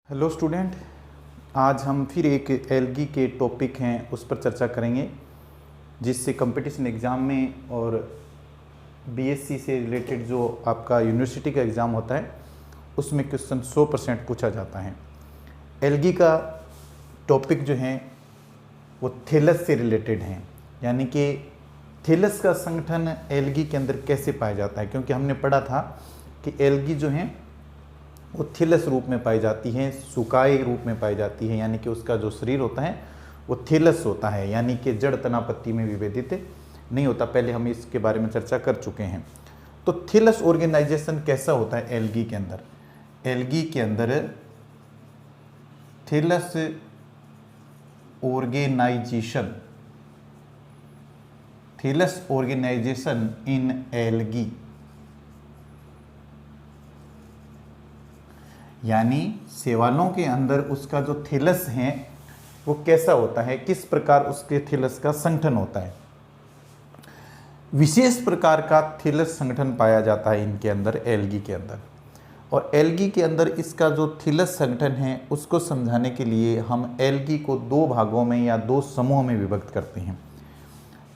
Hello student, आज हम फिर एक एल्गी के टॉपिक हैं उस पर चर्चा करेंगे जिससे कंपटीशन एग्ज़ाम में और बीएससी से रिलेटेड जो आपका यूनिवर्सिटी का एग्ज़ाम होता है उसमें क्वेश्चन 100% पूछा जाता है। एल्गी का टॉपिक जो है वो थैलस से रिलेटेड हैं, यानी कि थैलस का संगठन एल्गी के अंदर कैसे पाया जाता है, क्योंकि हमने पढ़ा था कि एल्गी जो है वो थैलस रूप में पाई जाती है, सुकाए रूप में पाई जाती है, यानी कि उसका जो शरीर होता है वो थैलस होता है, यानी कि जड़ तनापत्ति में विभेदित नहीं होता। पहले हम इसके बारे में चर्चा कर चुके हैं। तो थैलस ऑर्गेनाइजेशन कैसा होता है एल्गी के अंदर? एल्गी के अंदर thallus organisation, thallus organisation in algae, यानी शैवालों के अंदर उसका जो थैलस है वो कैसा होता है, किस प्रकार उसके थैलस का संगठन होता है। विशेष प्रकार का थैलस संगठन पाया जाता है इनके अंदर, एल्गी के अंदर। और एल्गी के अंदर इसका जो थैलस संगठन है उसको समझाने के लिए हम एल्गी को दो भागों में या दो समूह में विभक्त करते हैं।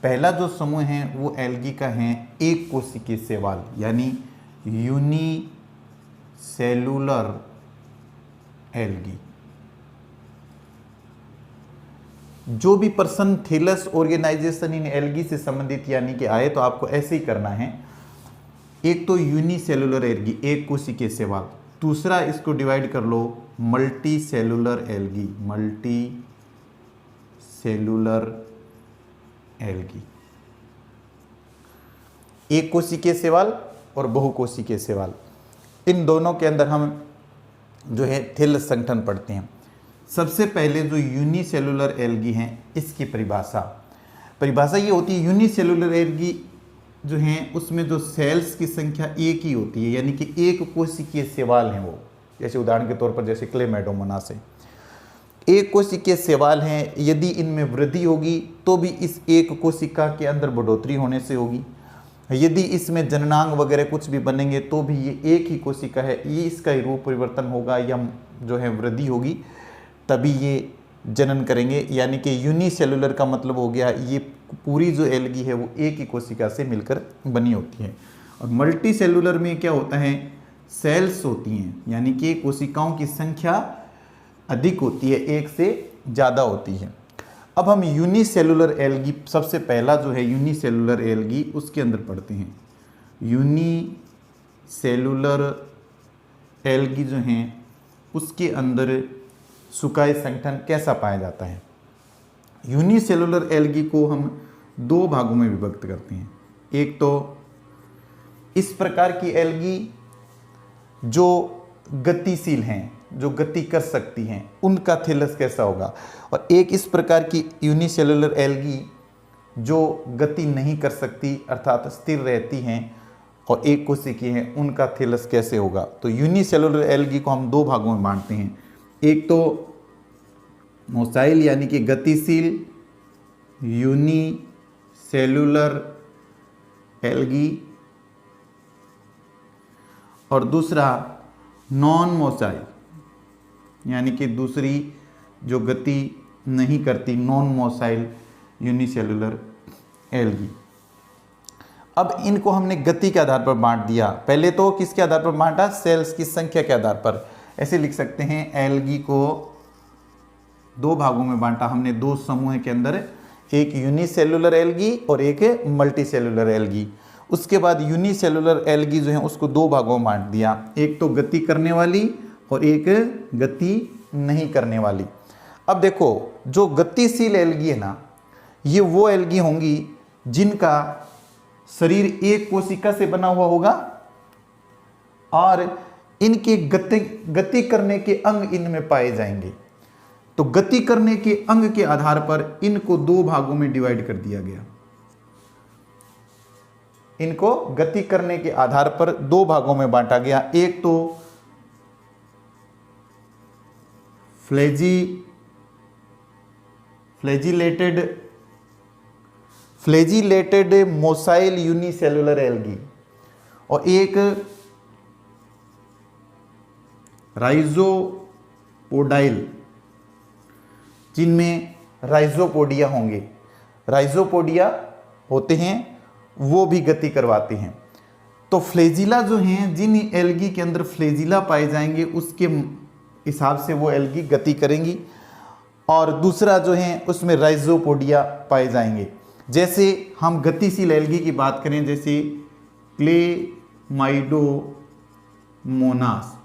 पहला जो समूह है वो एल्गी का है एक कोशिकीय शैवाल, यानी यूनिसेलुलर एल्गी। जो भी person thallus organisation in algae से संबंधित यानी कि आए तो आपको ऐसे ही करना है। एक तो यूनिसेलुलर एल्गी, एक कोशिकीय शैवाल। दूसरा इसको डिवाइड कर लो multicellular algae, multicellular algae. एक कोशिकीय शैवाल और बहुकोशिकीय शैवाल, इन दोनों के अंदर हम जो है थैलस संगठन पढ़ते हैं। सबसे पहले जो यूनिसेलुलर एल्गी हैं इसकी परिभाषा ये होती है, यूनिसेलुलर एल्गी जो हैं उसमें जो सेल्स की संख्या एक ही होती है, यानी कि एक कोशिकीय शैवाल हैं वो। जैसे उदाहरण के तौर पर जैसे क्लेमेडोमोनास है, एक कोशिकीय शैवाल हैं। यदि इनमें वृद्धि होगी तो भी इस एक कोशिका के अंदर बढ़ोतरी होने से होगी। यदि इसमें जननांग वगैरह कुछ भी बनेंगे तो भी ये एक ही कोशिका है, ये इसका रूप परिवर्तन होगा या जो है वृद्धि होगी तभी ये जनन करेंगे। यानी कि यूनिसेलुलर का मतलब हो गया ये पूरी जो एल्गी है वो एक ही कोशिका से मिलकर बनी होती है। और मल्टी सेलुलर में क्या होता है, सेल्स होती हैं, यानी कि कोशिकाओं की संख्या अधिक होती है, एक से ज़्यादा होती है। अब हम यूनिसेलुलर एल्गी, सबसे पहला जो है यूनिसेलुलर एल्गी, उसके अंदर पढ़ते हैं। यूनिसेलुलर एल्गी जो हैं उसके अंदर सुकाए संगठन कैसा पाया जाता है। यूनिसेलुलर एल्गी को हम दो भागों में विभक्त करते हैं। एक तो इस प्रकार की एल्गी जो गतिशील हैं, जो गति कर सकती हैं, उनका थैलस कैसा होगा। और एक इस प्रकार की यूनिसेलुलर एल्गी जो गति नहीं कर सकती अर्थात स्थिर रहती हैं और एक कोशिकीय हैं, उनका थैलस कैसे होगा। तो यूनिसेलुलर एल्गी को हम दो भागों में बांटते हैं। एक तो मोसाइल यानी कि गतिशील यूनिसेलुलर एल्गी, और दूसरा नॉन मोसाइल यानी कि दूसरी जो गति नहीं करती, नॉन मोसाइल यूनिसेलुलर एल्गी। अब इनको हमने गति के आधार पर बांट दिया। पहले तो किसके आधार पर बांटा, सेल्स की संख्या के आधार पर। ऐसे लिख सकते हैं एल्गी को दो भागों में बांटा हमने, दो समूह के अंदर, एक यूनिसेलुलर एल्गी और एक मल्टी सेलुलर एल्गी। उसके बाद यूनिसेलुलर एल्गी जो है उसको दो भागों में बांट दिया, एक तो गति करने वाली और एक गति नहीं करने वाली। अब देखो जो गतिशील एल्गी है ना, ये वो एल्गी होंगी जिनका शरीर एक कोशिका से बना हुआ होगा और इनके गति करने के अंग इनमें पाए जाएंगे। तो गति करने के अंग के आधार पर इनको दो भागों में डिवाइड कर दिया गया। इनको गति करने के आधार पर दो भागों में बांटा गया। एक तो फ्लैजिलेटेड मोसाइल यूनिसेलुलर एल्गी और एक पोडाइल, जिनमें राइजोपोडिया होंगे, राइजोपोडिया होते हैं, वो भी गति करवाते हैं। तो फ्लैजिला जो हैं, जिन एल्गी के अंदर फ्लैजिला पाए जाएंगे उसके हिसाब से वो एल्गी गति करेंगी, और दूसरा जो है उसमें राइजोपोडिया पाए जाएंगे। जैसे हम गतिशील एल्गी की बात करें, जैसे क्लेमाइडोमोनास,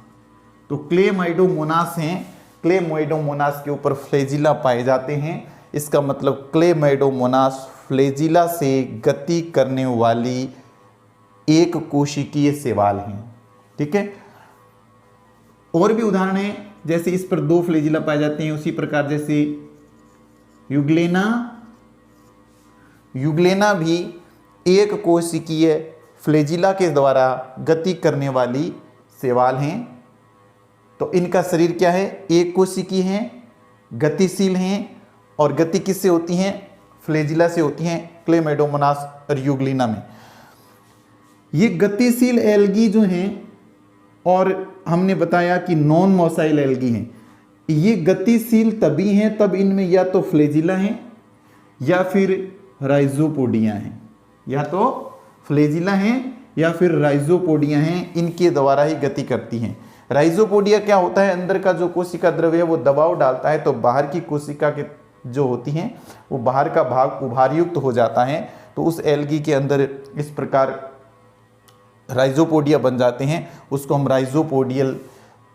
तो क्लेमाइडोमोनास हैं, क्लेमाइडोमोनास के ऊपर फ्लैजिला पाए जाते हैं। इसका मतलब क्लेमाइडोमोनास फ्लैजिला से गति करने वाली एक कोशिकीय शैवाल हैं। ठीक है, और भी उदाहरण हैं, जैसे इस पर 2 फ्लैजिला पाए जाते हैं। उसी प्रकार जैसे यूग्लेना, यूग्लेना भी एक कोशिकीय फ्लैजिला के द्वारा गति करने वाली शैवाल हैं। तो इनका शरीर क्या है, एक कोशिकीय हैं, गतिशील हैं, और गति किससे होती हैं, फ्लैजिला से होती हैं, क्लेमाइडोमोनास और यूग्लिना में। ये गतिशील एल्गी जो हैं, और हमने बताया कि नॉन मोसाइल एल्गी हैं। ये गतिशील तभी हैं तब इनमें या तो फ्लैजिला हैं या फिर राइजोपोडिया हैं, या तो फ्लैजिला हैं या फिर राइजोपोडिया हैं, इनके द्वारा ही गति करती हैं। राइजोपोडिया क्या होता है, अंदर का जो कोशिका द्रव्य है वो दबाव डालता है, तो बाहर की कोशिका के जो होती हैं वो बाहर का भाग उभारयुक्त हो जाता है। तो उस एल्गी के अंदर इस प्रकार राइजोपोडिया बन जाते हैं, उसको हम राइजोपोडियल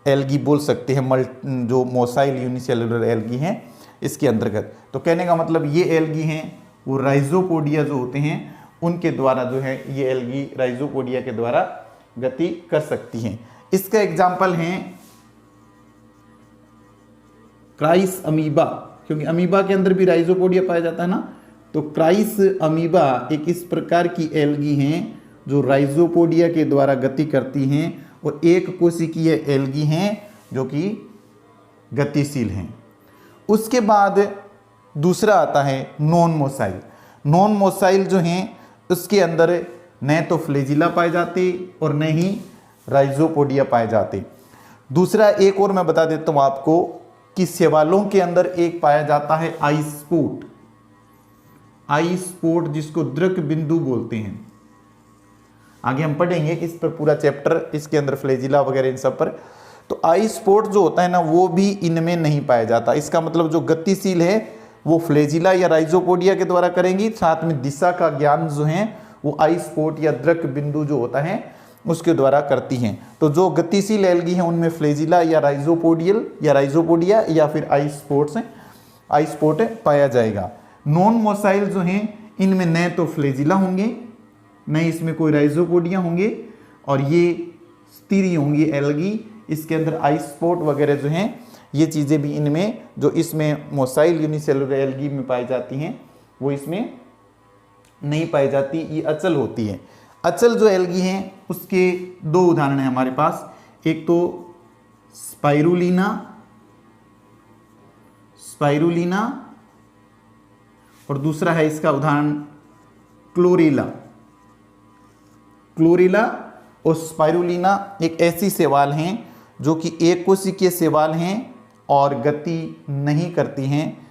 एल्गी बोल सकते हैं, जो मोसाइल यूनिसेलुलर एल्गी हैं इसके अंतर्गत। तो कहने का मतलब ये एल्गी हैं वो राइजोपोडिया जो होते हैं उनके द्वारा जो है ये एल्गी राइजोपोडिया के द्वारा गति कर सकती हैं। इसका एग्जाम्पल हैं क्राइस अमीबा, क्योंकि अमीबा के अंदर भी राइजोपोडिया पाया जाता है ना। तो क्राइस अमीबा एक इस प्रकार की एल्गी हैं जो राइजोपोडिया के द्वारा गति करती हैं, और एक कोशिकीय एल्गी हैं जो कि गतिशील हैं। उसके बाद दूसरा आता है नॉन मोसाइल। नॉन मोसाइल जो हैं उसके अंदर न तो फ्लैजिला पाए जाते और न ही राइजोपोडिया पाए जाते। दूसरा एक और मैं बता देता हूँ आपको कि शैवालों के अंदर एक पाया जाता है आइस्पोट, आइस्पोट जिसको दृक बिंदु बोलते हैं। आगे हम पढ़ेंगे इस पर पूरा चैप्टर, इसके अंदर फ्लैजिला वगैरह इन सब पर। तो आइस्पोट जो होता है ना वो भी इनमें नहीं पाया जाता। इसका मतलब जो गतिशील है वो फ्लैजिला या राइजोपोडिया के द्वारा करेंगी, साथ में दिशा का ज्ञान जो है वो आइस्पोट या दृक बिंदु जो होता है उसके द्वारा करती हैं। तो जो गतिशील एल्गी हैं उनमें फ्लैजिला या राइजोपोडियल या राइजोपोडिया या फिर आइस्पोट पाया जाएगा। नॉन मोसाइल जो हैं इनमें न तो फ्लैजिला होंगे न इसमें कोई राइजोपोडिया होंगे, और ये स्थिर होंगी एल्गी। इसके अंदर आइस्पोट वगैरह जो हैं ये चीज़ें भी इनमें, जो इसमें मोसाइल यूनिसेलुलर एल्गी में पाई जाती हैं वो इसमें नहीं पाई जाती, ये अचल होती है। अचल जो एल्गी हैं उसके 2 उदाहरण हैं हमारे पास। एक तो स्पाइरुलिना, स्पाइरुलिना, और दूसरा है इसका उदाहरण क्लोरेला। क्लोरेला और स्पाइरुलिना एक ऐसी शैवाल हैं जो कि एक कोशिकीय शैवाल हैं और गति नहीं करती हैं।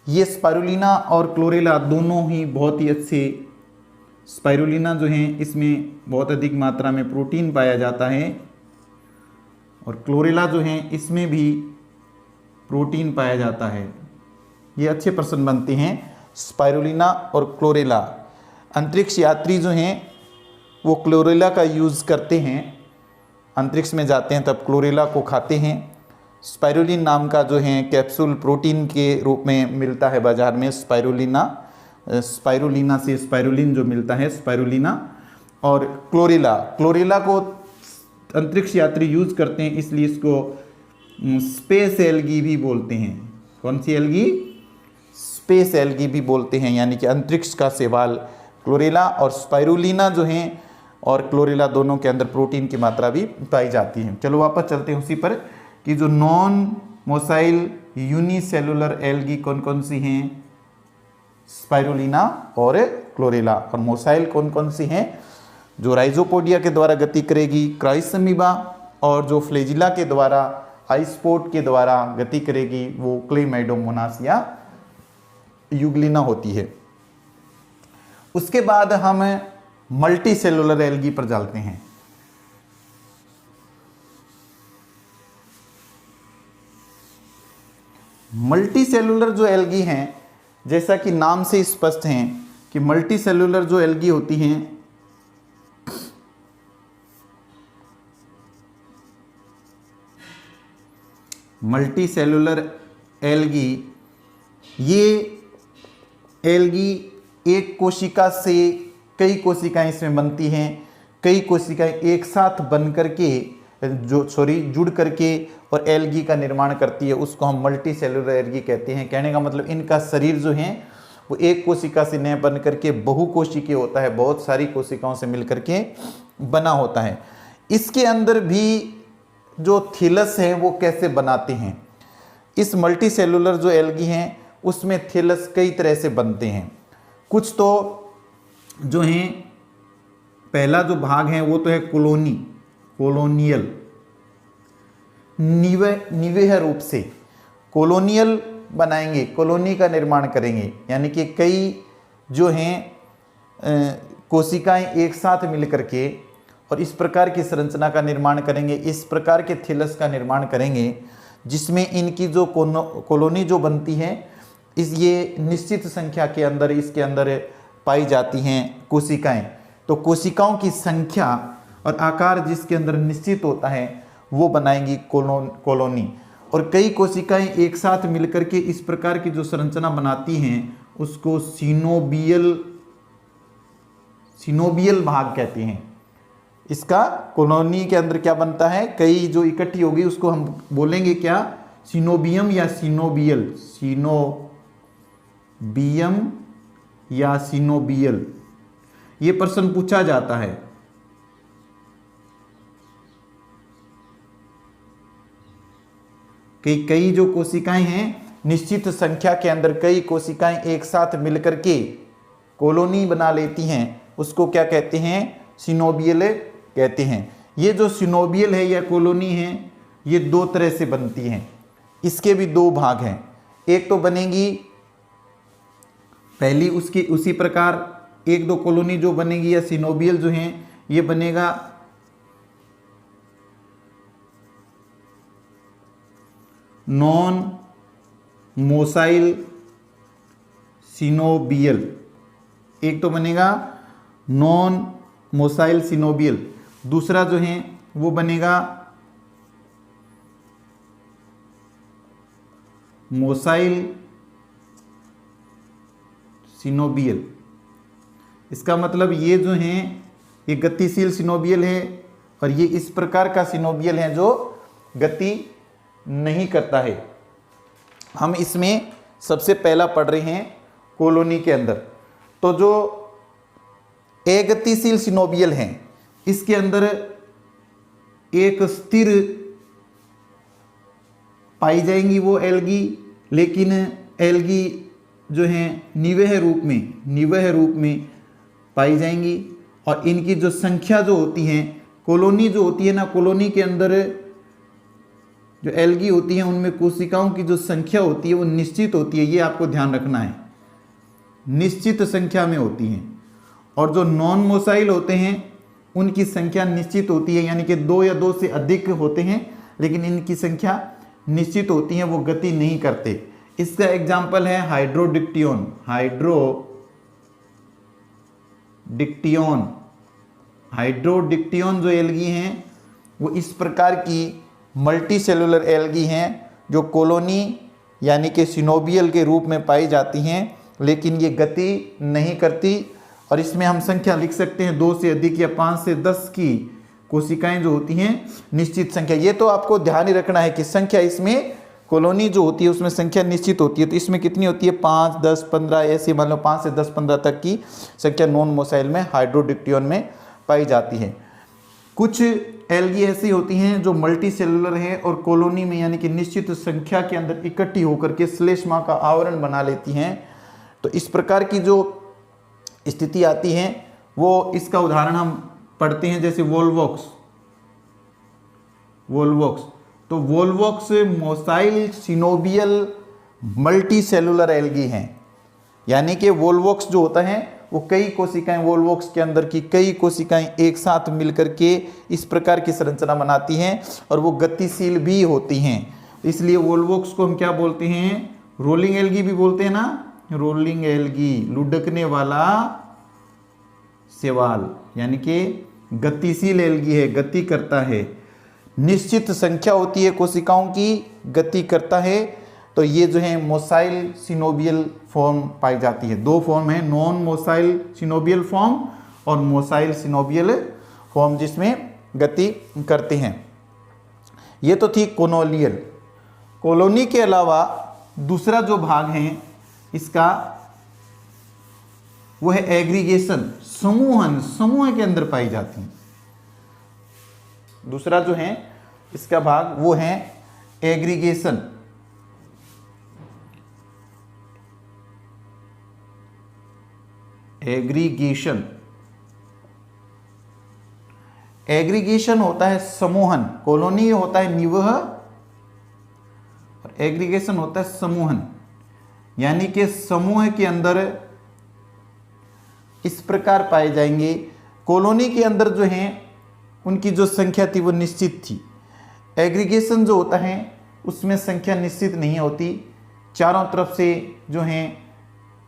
ये स्पाइरुलिना और क्लोरेला दोनों ही बहुत ही अच्छे। स्पाइरुलिना जो हैं इसमें बहुत अधिक मात्रा में प्रोटीन पाया जाता है, और क्लोरेला जो हैं इसमें भी प्रोटीन पाया जाता है। ये अच्छे प्रश्न बनते हैं स्पाइरुलिना और क्लोरेला। अंतरिक्ष यात्री जो हैं वो क्लोरेला का यूज़ करते हैं, अंतरिक्ष में जाते हैं तब क्लोरेला को खाते हैं। स्पाइरुलिन नाम का जो है कैप्सूल प्रोटीन के रूप में मिलता है बाजार में, स्पाइरुलिना से स्पाइरुलिन जो मिलता है स्पाइरुलिना। और क्लोरेला, क्लोरेला को अंतरिक्ष यात्री यूज़ करते हैं, इसलिए इसको स्पेस एल्गी भी बोलते हैं। कौन सी एल्गी? स्पेस एल्गी भी बोलते हैं, यानी कि अंतरिक्ष का शैवाल क्लोरेला और स्पाइरुलिना जो हैं, और क्लोरेला दोनों के अंदर प्रोटीन की मात्रा भी पाई जाती है। चलो वापस चलते हैं उसी पर कि जो नॉन मोसाइल यूनिसेलुलर एल्गी कौन कौन सी हैं? स्पाइरुलिना और क्लोरेला। और मोसाइल कौन कौन सी हैं? जो राइजोपोडिया के द्वारा गति करेगी क्राइस अमीबा, और जो फ्लैजिला के द्वारा आइसपोर्ट के द्वारा गति करेगी वो क्लेमाइडोमोनास या यूग्लिना होती है। उसके बाद हम मल्टी सेलुलर एल्गी पर चलते हैं। मल्टी सेलुलर जो एल्गी हैं, जैसा कि नाम से स्पष्ट हैं कि मल्टी सेलुलर जो एल्गी होती हैं मल्टी सेलुलर एल्गी, ये एल्गी एक कोशिका से कई कोशिकाएं इसमें बनती हैं। कई कोशिकाएं एक साथ बन करके जुड़ करके और एल्गी का निर्माण करती है, उसको हम मल्टी सेलुलर एल्गी कहते हैं। कहने का मतलब इनका शरीर जो है वो एक कोशिका से न बन करके बहुकोशिकीय होता है, बहुत सारी कोशिकाओं से मिलकर के बना होता है। इसके अंदर भी जो थैलस है वो कैसे बनाते हैं, इस मल्टी सेलुलर जो एल्गी हैं उसमें थैलस कई तरह से बनते हैं। कुछ तो जो हैं, पहला जो भाग है वो तो है कोलोनियल, निवेह रूप से कोलोनियल बनाएंगे, कॉलोनी का निर्माण करेंगे, यानी कि कई जो हैं कोशिकाएं एक साथ मिलकर के और इस प्रकार की संरचना का निर्माण करेंगे, इस प्रकार के थैलस का निर्माण करेंगे जिसमें इनकी जो कॉलोनी जो बनती है ये निश्चित संख्या के अंदर इसके अंदर पाई जाती हैं कोशिकाएं। तो कोशिकाओं की संख्या और आकार जिसके अंदर निश्चित होता है वो बनाएंगी कॉलोनी। और कई कोशिकाएं एक साथ मिलकर के इस प्रकार की जो संरचना बनाती हैं उसको सिनोबियल भाग कहते हैं। इसका कॉलोनी के अंदर क्या बनता है, कई जो इकट्ठी होगी उसको हम बोलेंगे क्या, सिनोबियम या सिनोबियल। ये प्रश्न पूछा जाता है। कई जो कोशिकाएं हैं निश्चित संख्या के अंदर कई कोशिकाएं एक साथ मिलकर के कॉलोनी बना लेती हैं, उसको क्या कहते हैं, सिनोबियल कहते हैं। ये जो सिनोबियल है या कॉलोनी है ये दो तरह से बनती हैं, इसके भी दो भाग हैं। एक तो बनेगी पहली उसकी उसी प्रकार एक दो कॉलोनी जो बनेगी या सिनोबियल जो हैं ये बनेगा नॉन मोसाइल सिनोबियल, एक तो बनेगा नॉन मोसाइल सिनोबियल, दूसरा जो है वो बनेगा मोसाइल सिनोबियल। इसका मतलब ये जो हैं ये गतिशील सिनोबियल है और ये इस प्रकार का सिनोबियल है जो गति नहीं करता है। हम इसमें सबसे पहला पढ़ रहे हैं कॉलोनी के अंदर। तो जो अगतिशील सिनोबियल हैं इसके अंदर एक स्थिर पाई जाएंगी वो एल्गी, लेकिन एल्गी जो हैं निवेह रूप में पाई जाएंगी और इनकी जो संख्या जो होती है, कॉलोनी जो होती है ना, कॉलोनी के अंदर जो एल्गी होती हैं उनमें कोशिकाओं की जो संख्या होती है वो निश्चित होती है, ये आपको ध्यान रखना है, निश्चित संख्या में होती हैं। और जो नॉन मोसाइल होते हैं उनकी संख्या निश्चित होती है, यानी कि 2 या 2 से अधिक होते हैं लेकिन इनकी संख्या निश्चित होती है, वो गति नहीं करते। इसका एग्जाम्पल है हाइड्रोडिक्टियन जो एल्गी हैं वो इस प्रकार की मल्टी सेलुलर एल्गी हैं जो कॉलोनी यानी कि सिनोबियल के रूप में पाई जाती हैं, लेकिन ये गति नहीं करती। और इसमें हम संख्या लिख सकते हैं 2 से अधिक या 5 से 10 की कोशिकाएं जो होती हैं निश्चित संख्या। ये तो आपको ध्यान ही रखना है कि संख्या इसमें कॉलोनी जो होती है उसमें संख्या निश्चित होती है। तो इसमें कितनी होती है, 5, 10, 15 ऐसे, मान लो 5 से 10, 15 तक की संख्या नॉन मोसाइल में हाइड्रोडिक्टियन में पाई जाती है। कुछ एल्गी ऐसी होती हैं जो मल्टी सेलुलर हैं और कॉलोनी में यानी कि निश्चित संख्या के अंदर इकट्ठी होकर के श्लेष्मा का आवरण बना लेती हैं। तो इस प्रकार की जो स्थिति आती है वो, इसका उदाहरण हम पढ़ते हैं जैसे वोल्वॉक्स। तो वोल्वोक्स मोसाइल सिनोबियल मल्टी सेलुलर एल्गी हैं। यानी कि वोल्वोक्स जो होता है वो कई कोशिकाएं, वोल्वोक्स के अंदर की कई कोशिकाएं एक साथ मिलकर के इस प्रकार की संरचना बनाती हैं और वो गतिशील भी होती हैं। इसलिए वोल्वोक्स को हम क्या बोलते हैं, रोलिंग एल्गी भी बोलते हैं ना, रोलिंग एल्गी, लुढ़कने वाला शैवाल, यानी कि गतिशील एल्गी है, गति करता है, निश्चित संख्या होती है कोशिकाओं की, गति करता है। तो ये जो है मोसाइल सिनोबियल फॉर्म पाई जाती है। दो फॉर्म है, नॉन मोसाइल सिनोबियल फॉर्म और मोसाइल सिनोबियल फॉर्म, जिसमें गति करते हैं। ये तो थी कोलोनियल। कॉलोनी के अलावा दूसरा जो भाग है इसका वो है एग्रीगेशन, समूहन, समूह के अंदर पाई जाती हैं। दूसरा जो है इसका भाग वो है एग्रीगेशन। एग्रीगेशन, एग्रीगेशन होता है समूहन, कॉलोनी होता है निवह और एग्रीगेशन होता है समूहन। यानी कि समूह के अंदर इस प्रकार पाए जाएंगे। कॉलोनी के अंदर जो है उनकी जो संख्या थी वो निश्चित थी। एग्रीगेशन जो होता है उसमें संख्या निश्चित नहीं होती, चारों तरफ से जो है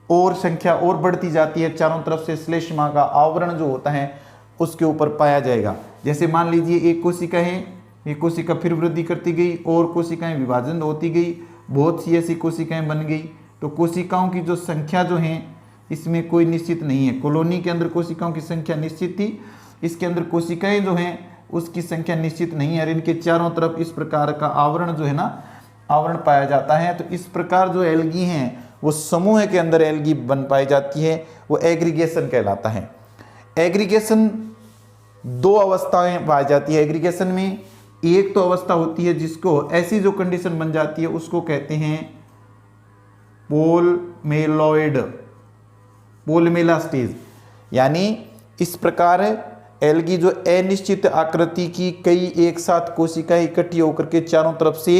और संख्या और बढ़ती जाती है, चारों तरफ से श्लेष्मा का आवरण जो होता है उसके ऊपर पाया जाएगा। जैसे मान लीजिए एक कोशिका है, एक कोशिका फिर वृद्धि करती गई और कोशिकाएं विभाजन होती गई, बहुत सी ऐसी कोशिकाएं बन गई। तो कोशिकाओं की जो संख्या जो है इसमें कोई निश्चित नहीं है। कॉलोनी के अंदर कोशिकाओं की संख्या निश्चित थी, इसके अंदर कोशिकाएं जो हैं उसकी संख्या निश्चित नहीं है और इनके चारों तरफ इस प्रकार का आवरण जो है ना, आवरण पाया जाता है। तो इस प्रकार जो एल्गी हैं वो समूह के अंदर एल्गी बन पाई जाती है, वो एग्रीगेशन कहलाता है। एग्रीगेशन दो अवस्थाएं पाई जाती है। एग्रीगेशन में एक तो अवस्था होती है जिसको ऐसी जो कंडीशन बन जाती है उसको कहते हैं पोलमेलॉइड, पोलमेला स्टेज। यानी इस प्रकार एल्गी जो अनिश्चित आकृति की कई एक साथ कोशिकाएं इकट्ठी होकर के चारों तरफ से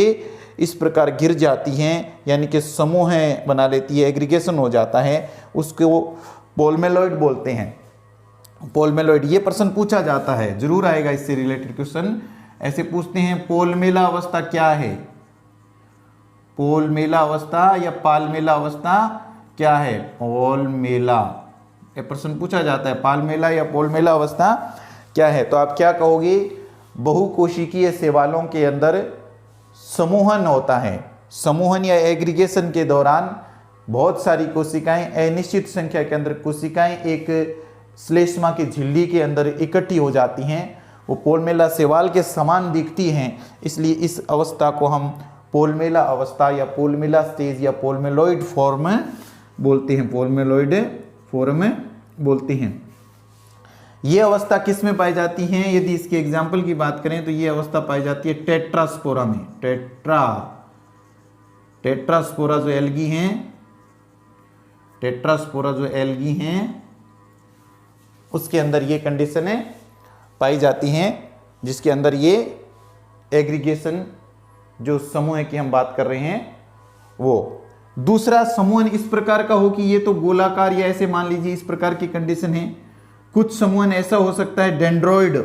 इस प्रकार गिर जाती हैं, यानी कि समूह बना लेती है, एग्रीगेशन हो जाता है, उसको पोलमेलॉइड बोलते हैं। पोलमेलॉइड, ये प्रश्न पूछा जाता है, जरूर आएगा इससे रिलेटेड क्वेश्चन। ऐसे पूछते हैं पोलमेला अवस्था क्या है, पोलमेला अवस्था या पालमेला अवस्था क्या है, पोलमेला, ये प्रश्न पूछा जाता है, पालमेला या पोलमेला अवस्था क्या है। तो आप क्या कहोगे, बहुकोशिकीय शैवालों के अंदर समूहन होता है। समूहन या एग्रीगेशन के दौरान बहुत सारी कोशिकाएं, अनिश्चित संख्या के अंदर कोशिकाएं एक श्लेष्मा की झिल्ली के अंदर इकट्ठी हो जाती हैं, वो पोलमेला शैवाल के समान दिखती हैं, इसलिए इस अवस्था को हम पोलमेला अवस्था या पोलमेला स्टेज या पोलमेलॉइड फॉर्म बोलते हैं, पोलमेलॉइड फॉर्म बोलते हैं। ये अवस्था किस में पाई जाती है, यदि इसके एग्जाम्पल की बात करें तो ये अवस्था पाई जाती है टेट्रास्पोरा में। टेट्रास्पोरा जो एल्गी हैं, टेट्रास्पोरा जो एल्गी हैं उसके अंदर ये कंडीशनें पाई जाती हैं जिसके अंदर ये एग्रीगेशन जो समूह की हम बात कर रहे हैं वो। दूसरा समूहन इस प्रकार का हो कि ये तो गोलाकार या ऐसे मान लीजिए इस प्रकार की कंडीशन है। कुछ समूहन ऐसा हो सकता है डेंड्रोइड,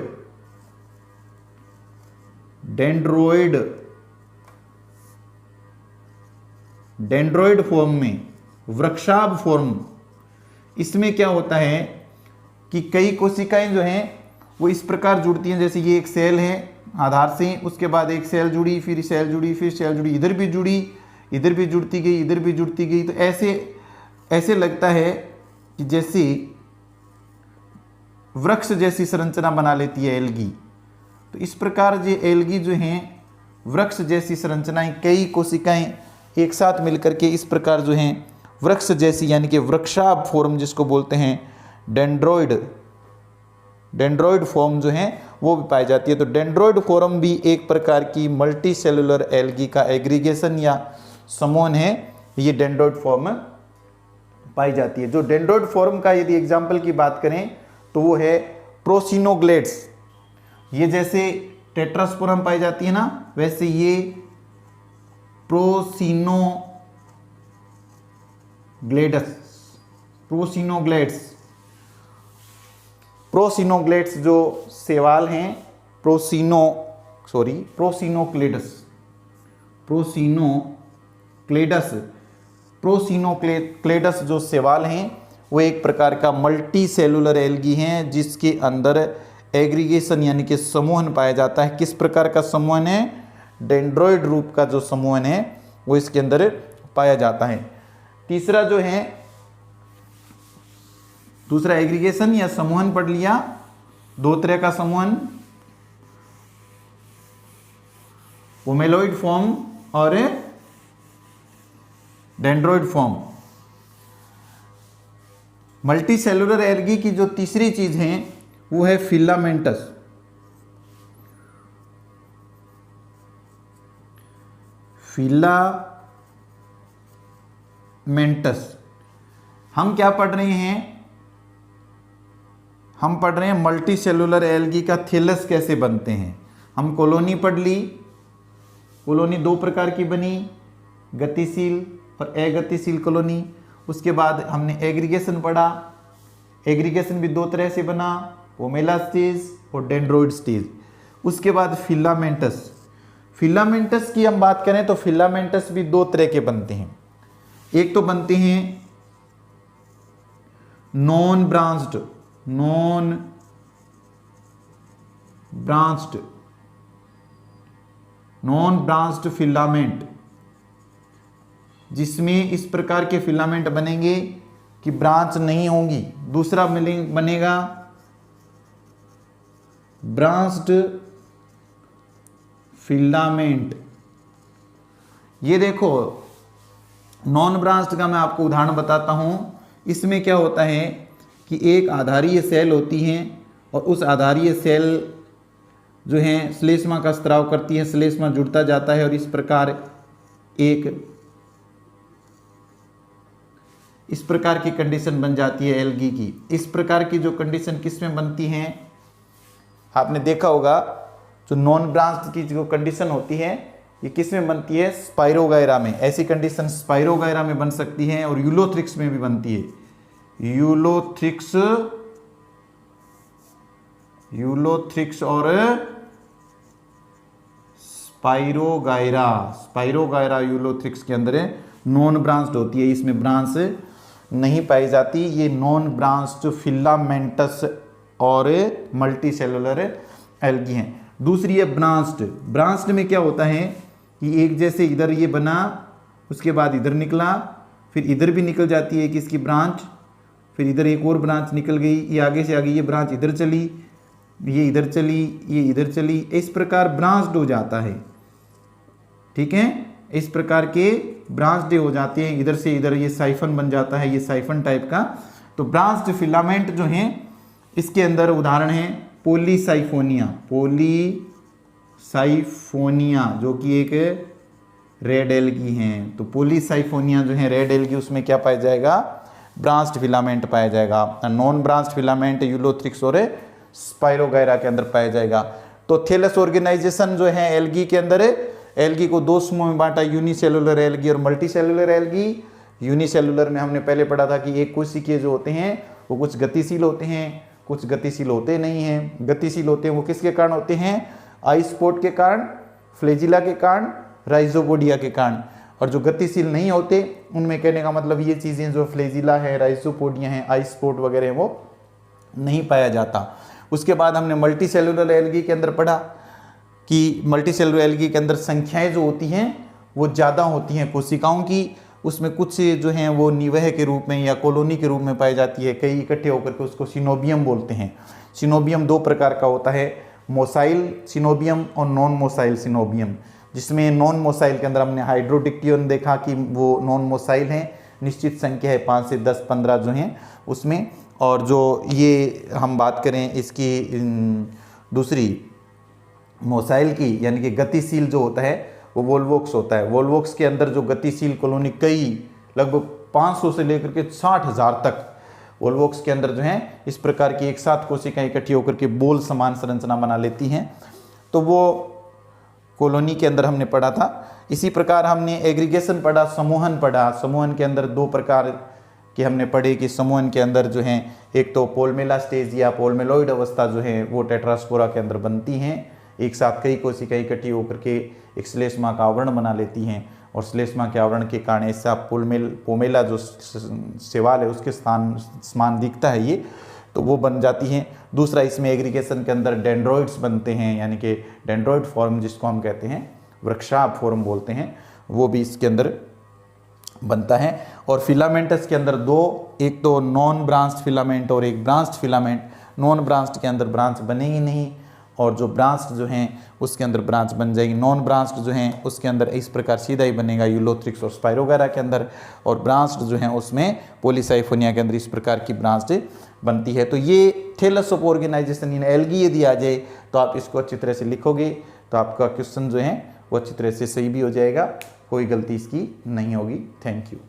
डेंड्रोइड फॉर्म में, वृक्षाभ फॉर्म। इसमें क्या होता है कि कई कोशिकाएं जो हैं वो इस प्रकार जुड़ती हैं, जैसे ये एक सेल है आधार से, उसके बाद एक सेल जुड़ी, फिर सेल जुड़ी, फिर सेल जुड़ी, इधर भी जुड़ी, इधर भी जुड़ती गई, इधर भी जुड़ती गई। तो ऐसे लगता है कि जैसे वृक्ष जैसी संरचना बना लेती है एल्गी। तो इस प्रकार जो एल्गी जो हैं वृक्ष जैसी संरचनाएं, कई कोशिकाएं एक साथ मिलकर के इस प्रकार जो हैं वृक्ष जैसी, यानी कि वृक्षाभ फॉर्म जिसको बोलते हैं, डेंड्रोइड फॉर्म जो है वो भी पाई जाती है। तो डेंड्रोइड फॉर्म भी एक प्रकार की मल्टी सेलुलर एल्गी का एग्रीगेशन या समूहन है, ये डेंड्रोइड फॉर्म पाई जाती है। जो डेंड्रोइड फॉर्म का यदि एग्जाम्पल की बात करें तो वो है प्रोसिनोग्लेड्स। ये जैसे टेट्रास्पोरम पाई जाती है ना, वैसे ये प्रोसिनोग्लेड्स जो सेवाल हैं, प्रोसिनोक्लेडस जो सेवाल हैं वो एक प्रकार का मल्टी सेलुलर एल्गी हैं जिसके अंदर एग्रीगेशन यानी कि समूहन पाया जाता है। किस प्रकार का समूहन है? डेंड्रॉइड रूप का जो समूहन है वो इसके अंदर पाया जाता है। तीसरा जो है, दूसरा एग्रीगेशन या समूहन पढ़ लिया, दो तरह का समूहन, ओमेलॉइड फॉर्म और dendroid form. Multi cellular algae की जो तीसरी चीज है वो है फिलामेंटस। हम क्या पढ़ रहे हैं? हम पढ़ रहे हैं मल्टी सेलुलर एल्गी का थैलस कैसे बनते हैं। हम कॉलोनी पढ़ ली, कॉलोनी दो प्रकार की बनी, गतिशील और अगतिशील कॉलोनी। उसके बाद हमने एग्रीगेशन पढ़ा, एग्रीगेशन भी दो तरह से बना, पोमेला स्टेज और डेंड्रॉइड स्टेज। उसके बाद फिलामेंटस की हम बात करें तो फिलामेंटस भी दो तरह के बनते हैं। एक तो बनते हैं नॉन ब्रांच्ड फिलामेंट, जिसमें इस प्रकार के फिलामेंट बनेंगे कि ब्रांच नहीं होंगी। दूसरा बनेगा ब्रांच्ड फिलामेंट। ये देखो, नॉन ब्रांच्ड का मैं आपको उदाहरण बताता हूं। इसमें क्या होता है कि एक आधारीय सेल होती है और उस आधारीय सेल जो है श्लेष्मा का स्त्राव करती है, श्लेष्मा जुड़ता जाता है और इस प्रकार की कंडीशन बन जाती है एल्गी की। इस प्रकार की जो कंडीशन किस में बनती हैं? आपने देखा होगा जो नॉन ब्रांच की जो कंडीशन होती है ये किस में बनती है? स्पाइरोगायरा में। ऐसी कंडीशन स्पाइरोगायरा में बन सकती है और यूलोथ्रिक्स में भी बनती है। यूलोथ्रिक्स और स्पाइरोगायरा यूलोथ्रिक्स के अंदर नॉन ब्रांच्ड होती है, इसमें ब्रांच नहीं पाई जाती। ये नॉन ब्रांच्ड फिलामेंटस और मल्टी सेलुलर एल्गी हैं। दूसरी है ब्रांच्ड में क्या होता है कि एक जैसे इधर ये बना, उसके बाद इधर निकला, फिर इधर भी निकल जाती है कि इसकी ब्रांच, फिर इधर एक और ब्रांच निकल गई, ये आगे से आगे ये ब्रांच इधर चली, ये इधर चली, ये इधर चली, इस प्रकार ब्रांच्ड हो जाता है। ठीक है, इस प्रकार के ब्रांच्ड हो जाते हैं, इधर से इधर ये साइफन बन जाता है, ये साइफन टाइप का। तो ब्रांच्ड फिलामेंट जो हैं इसके अंदर उदाहरण है पॉलीसाइफोनिया जो कि एक रेड एल्गी हैं। तो पॉलीसाइफोनिया जो है रेड एल्गी, उसमें क्या पाया जाएगा? ब्रांच्ड फिलामेंट पाया जाएगा। नॉन ब्रांच्ड फिलामेंट यूलोथ्रिक्स और स्पाइरोगायरा के अंदर पाया जाएगा। तो थैलस ऑर्गेनाइजेशन जो है एल्गी के अंदर, एल्गी को दो समूह में बांटा, यूनिसेलुलर एल्गी और मल्टी सेलुलर एल्गी। यूनिसेलुलर में हमने पहले पढ़ा था कि एक कोशिकीय जो होते हैं वो कुछ गतिशील होते हैं, कुछ गतिशील होते नहीं हैं। गतिशील होते हैं वो किसके कारण होते हैं? आई स्पॉट के कारण, फ्लैजिला के कारण, राइजोपोडिया के कारण। और जो गतिशील नहीं होते उनमें कहने का मतलब ये चीज़ें जो फ्लैजिला है, राइजोपोडिया है, आई स्पॉट वगैरह वो नहीं पाया जाता। उसके बाद हमने मल्टी सेलुलर एल्गी के अंदर पढ़ा कि मल्टी सेलुलर एल्गी के अंदर संख्याएं जो होती हैं वो ज़्यादा होती हैं कोशिकाओं की। उसमें कुछ जो हैं वो निवह के रूप में या कॉलोनी के रूप में पाई जाती है, कई इकट्ठे होकर के उसको सिनोबियम बोलते हैं। सिनोबियम दो प्रकार का होता है, मोसाइल सिनोबियम और नॉन मोसाइल सिनोबियम। जिसमें नॉन मोसाइल के अंदर हमने हाइड्रोडिक्टियन देखा कि वो नॉन मोसाइल हैं, निश्चित संख्या है 5 से 10 15 जो हैं उसमें। और जो ये हम बात करें इसकी दूसरी मोसाइल की यानी कि गतिशील जो होता है वो वोल्वोक्स होता है। वोल्वोक्स के अंदर जो गतिशील कॉलोनी कई लगभग 500 से लेकर के 60,000 तक वोल्वोक्स के अंदर जो है इस प्रकार की एक साथ कोशिकाएं इकट्ठी होकर के बोल समान संरचना बना लेती हैं। तो वो कॉलोनी के अंदर हमने पढ़ा था। इसी प्रकार हमने एग्रीगेशन पढ़ा, समूहन पढ़ा। समूहन के अंदर दो प्रकार के हमने पढ़े कि समूहन के अंदर जो है एक तो पोलमेला स्टेज या पोलमेलॉइड अवस्था जो है वो टेट्रास्पोरा के अंदर बनती हैं, एक साथ कई कोशिकाएं इकट्ठी होकर के एक श्लेष्मा का आवरण बना लेती हैं और श्लेष्मा के आवरण के कारण ऐसा पोमेला जो शैवाल है उसके समान दिखता है ये, तो वो बन जाती हैं। दूसरा इसमें एग्रीगेशन के अंदर डेंड्रॉइड्स बनते हैं, यानी कि डेंड्रॉइड फॉर्म जिसको हम कहते हैं, वृक्षाभ फॉर्म बोलते हैं, वो भी इसके अंदर बनता है। और फिलामेंटस के अंदर दो, एक तो नॉन ब्रांच्ड फिलामेंट और एक ब्रांच्ड फिलामेंट। नॉन ब्रांच्ड के अंदर ब्रांच बनेगी नहीं और जो ब्रांच्ड जो हैं उसके अंदर ब्रांच बन जाएगी। नॉन ब्रांच्ड जो हैं उसके अंदर इस प्रकार सीधा ही बनेगा यूलोथ्रिक्स और स्पाइरोगैरा के अंदर, और ब्रांच्ड जो हैं उसमें पॉलीसाइफोनिया के अंदर इस प्रकार की ब्रांच बनती है। तो ये thallus of organization in algae यदि आ जाए तो आप इसको अच्छी तरह से लिखोगे तो आपका क्वेश्चन जो है वो अच्छी तरह से सही भी हो जाएगा, कोई गलती इसकी नहीं होगी। Thank you.